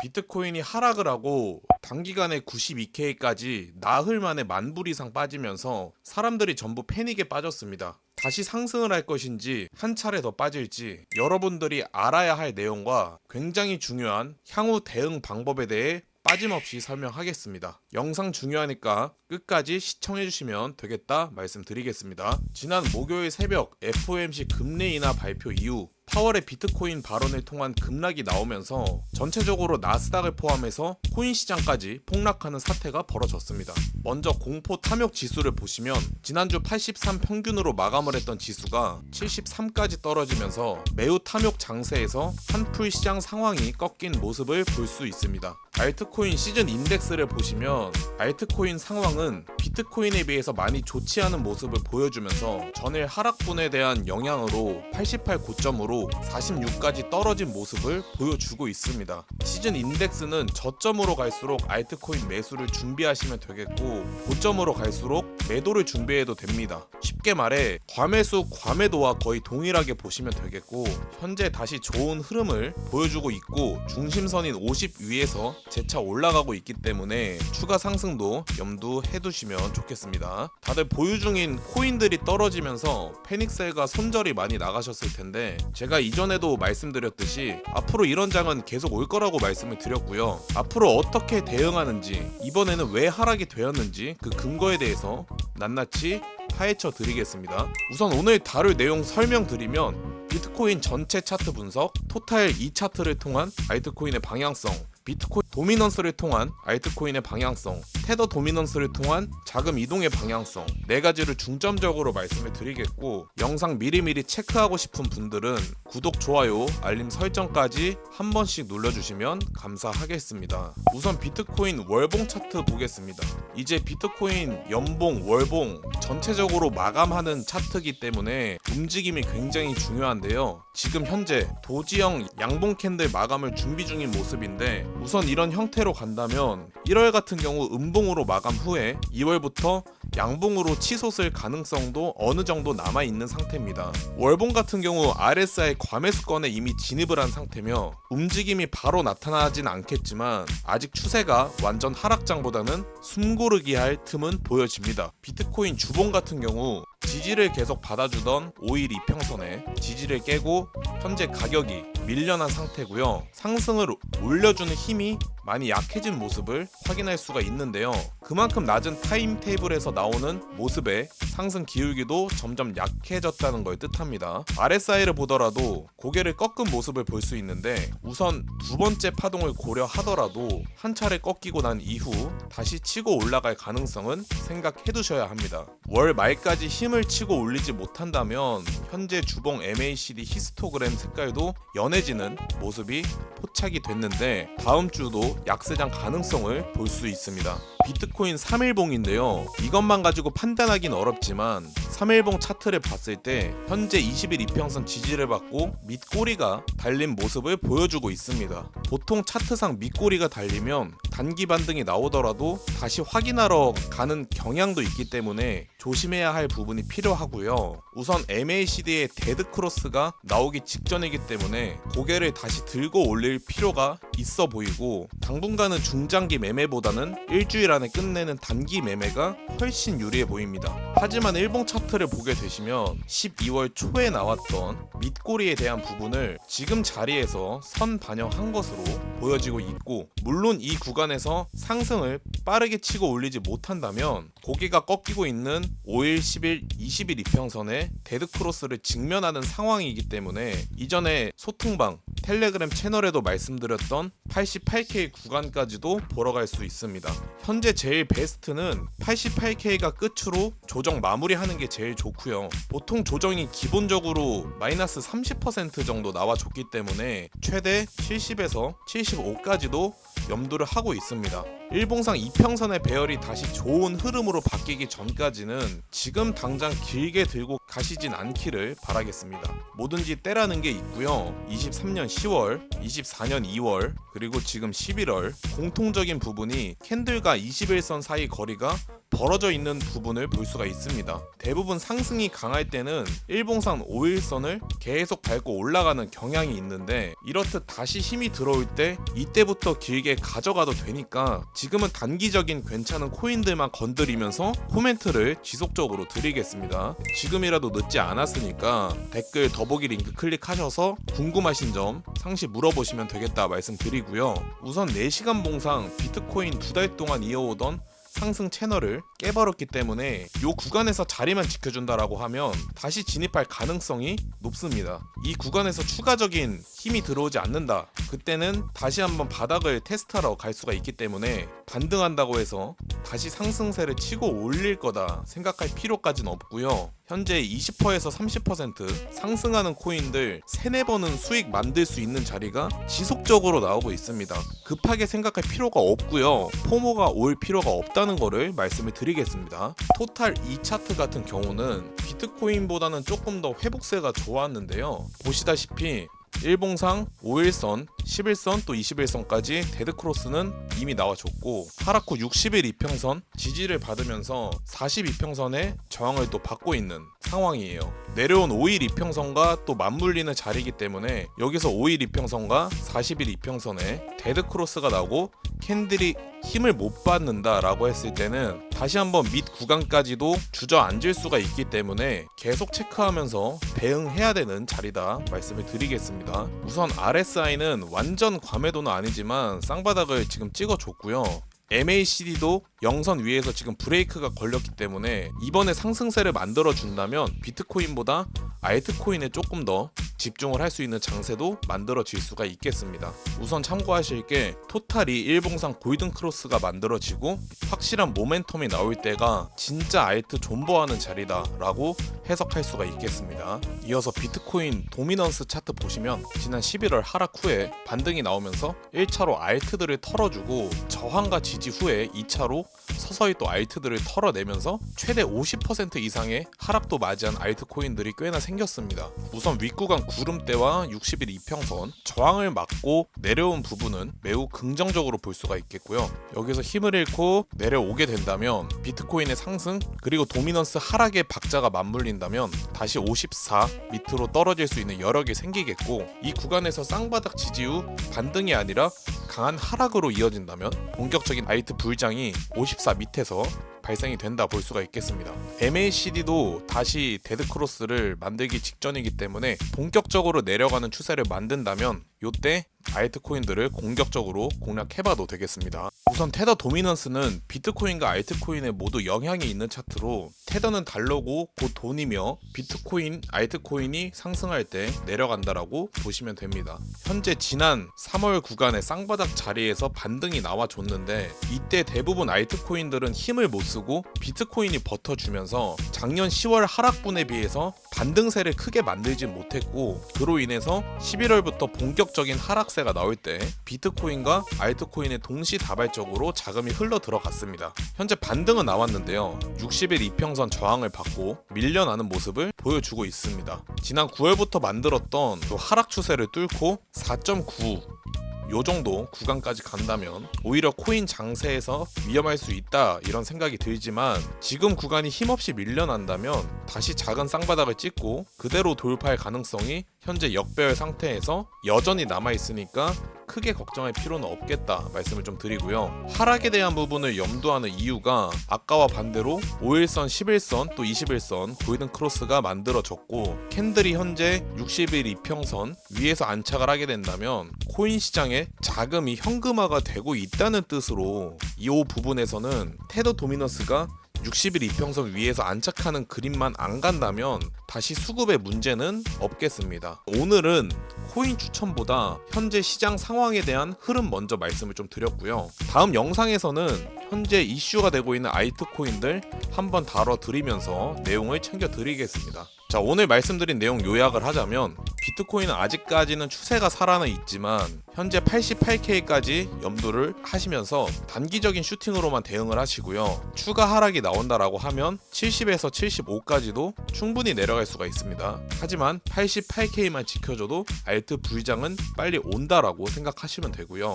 비트코인이 하락을 하고 단기간에 92K까지 나흘 만에 10,000불 이상 빠지면서 사람들이 전부 패닉에 빠졌습니다. 다시 상승을 할 것인지 한 차례 더 빠질지 여러분들이 알아야 할 내용과 굉장히 중요한 향후 대응 방법에 대해 빠짐없이 설명하겠습니다. 영상 중요하니까 끝까지 시청해주시면 되겠다 말씀드리겠습니다. 지난 목요일 새벽 FOMC 금리 인하 발표 이후 파월의 비트코인 발언을 통한 급락이 나오면서 전체적으로 나스닥을 포함해서 코인 시장까지 폭락하는 사태가 벌어졌습니다. 먼저 공포 탐욕 지수를 보시면 지난주 83 평균으로 마감을 했던 지수가 73까지 떨어지면서 매우 탐욕 장세에서 한풀 시장 상황이 꺾인 모습을 볼 수 있습니다. 알트코인 시즌 인덱스를 보시면 알트코인 상황은 비트코인에 비해서 많이 좋지 않은 모습을 보여주면서 전일 하락분에 대한 영향으로 88 고점으로 46까지 떨어진 모습을 보여주고 있습니다. 시즌 인덱스는 저점으로 갈수록 알트코인 매수를 준비하시면 되겠고 고점으로 갈수록 매도를 준비해도 됩니다. 쉽게 말해 과매수 과매도와 거의 동일하게 보시면 되겠고 현재 다시 좋은 흐름을 보여주고 있고 중심선인 50 위에서 재차 올라가고 있기 때문에 추가 상승도 염두해 두시면 좋겠습니다. 다들 보유 중인 코인들이 떨어지면서 패닉셀과 손절이 많이 나가셨을 텐데 제가 이전에도 말씀드렸듯이 앞으로 이런 장은 계속 올 거라고 말씀을 드렸고요. 앞으로 어떻게 대응하는지 이번에는 왜 하락이 되었는지 그 근거에 대해서 낱낱이 파헤쳐 드리겠습니다. 우선 오늘 다룰 내용 설명드리면 비트코인 전체 차트 분석, 토탈 2차트를 통한 알트코인의 방향성, 비트코인 도미넌스를 통한 알트코인의 방향성, 테더 도미넌스를 통한 자금 이동의 방향성 4가지를 중점적으로 말씀을 드리겠고 영상 미리미리 체크하고 싶은 분들은 구독, 좋아요, 알림 설정까지 한 번씩 눌러주시면 감사하겠습니다. 우선 비트코인 월봉 차트 보겠습니다. 이제 비트코인 연봉, 월봉 전체적으로 마감하는 차트이기 때문에 움직임이 굉장히 중요한데요. 지금 현재 도지형 양봉 캔들 마감을 준비 중인 모습인데 우선 이런 형태로 간다면 1월 같은 경우 음봉으로 마감 후에 2월부터 양봉으로 치솟을 가능성도 어느 정도 남아있는 상태입니다. 월봉 같은 경우 RSI 과매수권에 이미 진입을 한 상태며 움직임이 바로 나타나진 않겠지만 아직 추세가 완전 하락장보다는 숨고르기 할 틈은 보여집니다. 비트코인 주봉 같은 경우 지지를 계속 받아주던 5일 이평선에 지지를 깨고 현재 가격이 밀려난 상태고요. 상승을 올려주는 힘이 많이 약해진 모습을 확인할 수가 있는데요. 그만큼 낮은 타임 테이블에서 나오는 모습의 상승 기울기도 점점 약해졌다는 걸 뜻합니다. RSI를 보더라도 고개를 꺾은 모습을 볼 수 있는데 우선 두 번째 파동을 고려하더라도 한 차례 꺾이고 난 이후 다시 치고 올라갈 가능성은 생각해 두셔야 합니다. 월 말까지 힘을 치고 올리지 못한다면 현재 주봉 MACD 히스토그램 색깔도 연해지는 모습이 포착이 됐는데 다음 주도 약세장 가능성을 볼 수 있습니다. 비트코인 3일봉인데요. 이것만 가지고 판단하긴 어렵지만 3일봉 차트를 봤을 때 현재 20일 이평선 지지를 받고 밑꼬리가 달린 모습을 보여주고 있습니다. 보통 차트상 밑꼬리가 달리면 단기 반등이 나오더라도 다시 확인하러 가는 경향도 있기 때문에 조심해야 할 부분이 필요하고요. 우선 MACD의 데드 크로스가 나오기 직전이기 때문에 고개를 다시 들고 올릴 필요가 있어 보이고 당분간은 중장기 매매보다는 일주일 안에 끝내는 단기 매매가 훨씬 유리해 보입니다. 하지만 일봉 차트를 보게 되시면 12월 초에 나왔던 밑꼬리에 대한 부분을 지금 자리에서 선 반영한 것으로 보여지고 있고 물론 이 구간에서 상승을 빠르게 치고 올리지 못한다면 고개가 꺾이고 있는 5일, 10일, 20일 이평선에 데드 크로스를 직면하는 상황이기 때문에 이전에 소통방 텔레그램 채널에도 말씀드렸던 88K 구간까지도 보러 갈 수 있습니다. 현재 제일 베스트는 88K가 끝으로 조정 마무리하는 게 제일 좋고요. 보통 조정이 기본적으로 마이너스 30% 정도 나와줬기 때문에 최대 70에서 75까지도 염두를 하고 있습니다. 일봉상 이평선의 배열이 다시 좋은 흐름으로 바뀌기 전까지는 지금 당장 길게 들고 가시진 않기를 바라겠습니다. 뭐든지 때라는 게 있고요. 23년 10월, 24년 2월, 그리고 지금 11월 공통적인 부분이 캔들과 21선 사이 거리가 벌어져 있는 부분을 볼 수가 있습니다. 대부분 상승이 강할 때는 일봉상 5일선을 계속 밟고 올라가는 경향이 있는데, 이렇듯 다시 힘이 들어올 때 이때부터 길게 가져가도 되니까 지금은 단기적인 괜찮은 코인들만 건드리면서 코멘트를 지속적으로 드리겠습니다. 지금이라도 늦지 않았으니까 댓글 더보기 링크 클릭하셔서 궁금하신 점 상시 물어보시면 되겠다 말씀드리고요. 우선 4시간 봉상 비트코인 2달 동안 이어오던 상승 채널을 깨버렸기 때문에 이 구간에서 자리만 지켜준다라고 하면 다시 진입할 가능성이 높습니다. 이 구간에서 추가적인 힘이 들어오지 않는다, 그때는 다시 한번 바닥을 테스트하러 갈 수가 있기 때문에 반등한다고 해서 다시 상승세를 치고 올릴 거다 생각할 필요까지는 없고요. 현재 20%에서 30% 상승하는 코인들 3-4번은 수익 만들 수 있는 자리가 지속적으로 나오고 있습니다. 급하게 생각할 필요가 없고요. 포모가 올 필요가 없다는 거를 말씀을 드리겠습니다. 토탈 E 차트 같은 경우는 비트코인보다는 조금 더 회복세가 좋았는데요. 보시다시피 일봉상 5일선, 11선 또 21선까지 데드크로스는 이미 나와줬고, 하락 후 60일 이평선 지지를 받으면서 42평선의 저항을 또 받고 있는 상황이에요. 내려온 5일 이평선과 또 맞물리는 자리이기 때문에 여기서 5일 이평선과 40일 이평선에 데드크로스가 나오고 캔들이 힘을 못 받는다 라고 했을 때는 다시 한번 밑 구간까지도 주저앉을 수가 있기 때문에 계속 체크하면서 대응해야 되는 자리다 말씀을 드리겠습니다. 우선 RSI는 완전 과매도는 아니지만 쌍바닥을 지금 찍어줬고요. MACD도 영선 위에서 지금 브레이크가 걸렸기 때문에 이번에 상승세를 만들어준다면 비트코인보다 알트코인에 조금 더 집중을 할 수 있는 장세도 만들어질 수가 있겠습니다. 우선 참고하실 게 토탈이 일봉상 골든 크로스가 만들어지고 확실한 모멘텀이 나올 때가 진짜 알트 존버하는 자리다 라고 해석할 수가 있겠습니다. 이어서 비트코인 도미넌스 차트 보시면 지난 11월 하락 후에 반등이 나오면서 1차로 알트들을 털어주고 저항과 지지 후에 2차로 서서히 또 알트들을 털어내면서 최대 50% 이상의 하락도 맞이한 알트코인들이 꽤나 생겼습니다. 우선 윗구간 구름대와 60일 이평선 저항을 막고 내려온 부분은 매우 긍정적으로 볼 수가 있겠고요. 여기서 힘을 잃고 내려오게 된다면 비트코인의 상승 그리고 도미넌스 하락의 박자가 맞물린다면 다시 54 밑으로 떨어질 수 있는 여력이 생기겠고, 이 구간에서 쌍바닥 지지 후 반등이 아니라 강한 하락으로 이어진다면 본격적인 알트 불장이 54 밑에서 발생이 된다 볼 수가 있겠습니다. MACD도 다시 데드크로스를 만들기 직전이기 때문에 본격적으로 내려가는 추세를 만든다면 이때 알트코인들을 공격적으로 공략해봐도 되겠습니다. 우선 테더 도미넌스는 비트코인과 알트코인에 모두 영향이 있는 차트로, 테더는 달러고 곧 돈이며 비트코인, 알트코인이 상승할 때 내려간다라고 보시면 됩니다. 현재 지난 3월 구간의 쌍바닥 자리에서 반등이 나와줬는데 이때 대부분 알트코인들은 힘을 못 쓰고 비트코인이 버텨주면서 작년 10월 하락분에 비해서 반등세를 크게 만들지 못했고, 그로 인해서 11월부터 본격적인 하락세가 나올 때 비트코인과 알트코인의 동시다발적으로 자금이 흘러 들어갔습니다. 현재 반등은 나왔는데요. 60일 이평선 저항을 받고 밀려나는 모습을 보여주고 있습니다. 지난 9월부터 만들었던 또 하락 추세를 뚫고 4.9 요 정도 구간까지 간다면 오히려 코인 장세에서 위험할 수 있다 이런 생각이 들지만, 지금 구간이 힘없이 밀려난다면 다시 작은 쌍바닥을 찍고 그대로 돌파할 가능성이 현재 역배열 상태에서 여전히 남아있으니까 크게 걱정할 필요는 없겠다 말씀을 좀 드리고요. 하락에 대한 부분을 염두하는 이유가 아까와 반대로 5일선, 11선 또 21선 골든 크로스가 만들어졌고, 캔들이 현재 60일 이평선 위에서 안착을 하게 된다면 코인 시장에 자금이 현금화가 되고 있다는 뜻으로 이 부분에서는 테더 도미넌스가 60일 이평선 위에서 안착하는 그림만 안 간다면 다시 수급의 문제는 없겠습니다. 오늘은 코인 추천보다 현재 시장 상황에 대한 흐름 먼저 말씀을 좀 드렸고요. 다음 영상에서는 현재 이슈가 되고 있는 알트코인들 한번 다뤄드리면서 내용을 챙겨드리겠습니다. 자, 오늘 말씀드린 내용 요약을 하자면 비트코인은 아직까지는 추세가 살아나 있지만 현재 88K까지 염두를 하시면서 단기적인 슈팅으로만 대응을 하시고요. 추가 하락이 나온다라고 하면 70에서 75까지도 충분히 내려갈 수가 있습니다. 하지만 88K만 지켜줘도 알트 불장은 빨리 온다라고 생각하시면 되고요.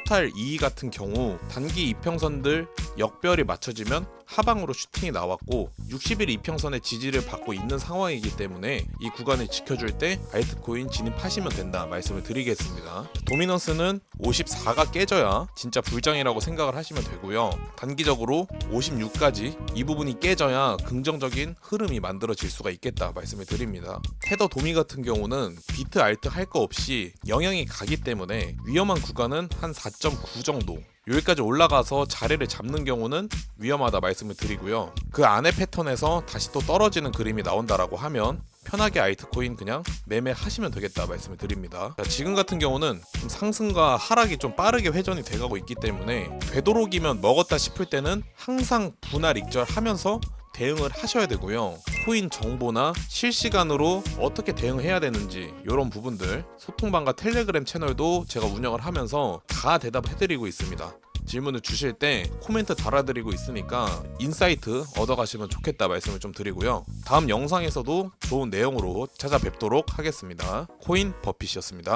토탈 2 같은 경우 단기 이평선들 역별이 맞춰지면 하방으로 슈팅이 나왔고 60일 이평선의 지지를 받고 있는 상황이기 때문에 이 구간을 지켜줄 때 알트코인 진입하시면 된다 말씀을 드리겠습니다. 도미넌스는 54가 깨져야 진짜 불장이라고 생각을 하시면 되고요. 단기적으로 56까지 이 부분이 깨져야 긍정적인 흐름이 만들어질 수가 있겠다 말씀을 드립니다. 테더 도미 같은 경우는 비트 알트 할 거 없이 영향이 가기 때문에 위험한 구간은 한 4.9 정도, 여기까지 올라가서 자리를 잡는 경우는 위험하다 말씀을 드리고요. 그 안의 패턴에서 다시 또 떨어지는 그림이 나온다라고 하면 편하게 알트코인 그냥 매매하시면 되겠다 말씀을 드립니다. 자, 지금 같은 경우는 좀 상승과 하락이 좀 빠르게 회전이 돼가고 있기 때문에 되도록이면 먹었다 싶을 때는 항상 분할 익절하면서 대응을 하셔야 되고요. 코인 정보나 실시간으로 어떻게 대응해야 되는지 이런 부분들 소통방과 텔레그램 채널도 제가 운영을 하면서 다 대답해드리고 있습니다. 질문을 주실 때 코멘트 달아드리고 있으니까 인사이트 얻어가시면 좋겠다 말씀을 좀 드리고요. 다음 영상에서도 좋은 내용으로 찾아뵙도록 하겠습니다. 코인 버핏이었습니다.